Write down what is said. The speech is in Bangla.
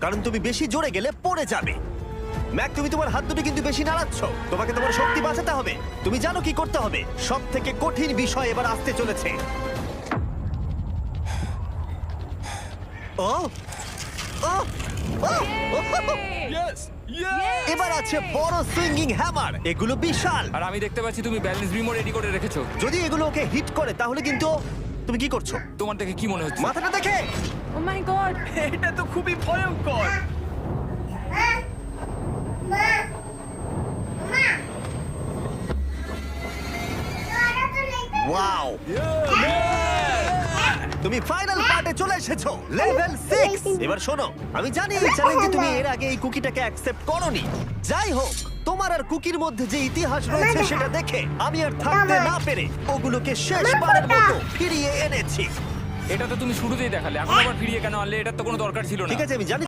কারণ তুমি বেশি জোরে গেলে পড়ে যাবে। ম্যাক, তুমি তোমার হাত দুটো কিন্তু বেশি নাড়াচ্ছ। তোমাকে তোমার শক্তি বাঁচাতে হবে। তুমি জানো কি করতে হবে। সব থেকে কঠিন বিষয় এবার আসতে চলেছে। ও ও ও! এবার আছে বড় সুইঙ্গিং হ্যামার। এগুলো বিশাল। আর আমি দেখতে পাচ্ছি তুমি ব্যালেন্স বিমও রেডি করে রেখেছো। যদি এগুলো ওকে হিট করে তাহলে কিন্তু তুমি কি করছো? তোমার দেখে কি মনে হচ্ছে? মাথাটা দেখে। ও মাই গড, এটা তো খুবই ভয়ঙ্কর। ওয়াও! তুমি ফাইনাল পার্টে চলে এসেছো, লেভেল 6। এবার শোনো, আমি জানি এই চ্যালেঞ্জে তুমি এর আগে এই কুকিটাকে অ্যাকসেপ্ট করোনি। যাই হোক, তোমার আর কুকির মধ্যে যে ইতিহাস রয়েছে সেটা দেখে আমি আর থাকতে না পেরে ওগুলোকে শেষবারের মতো ফিরিয়ে এনেছি। এটা তো তুমি শুরুতেই দেখালে, এখন আবার ফিরিয়ে কেন আনলে? এটার তো কোনো দরকার ছিল না। ঠিক আছে, আমি জানি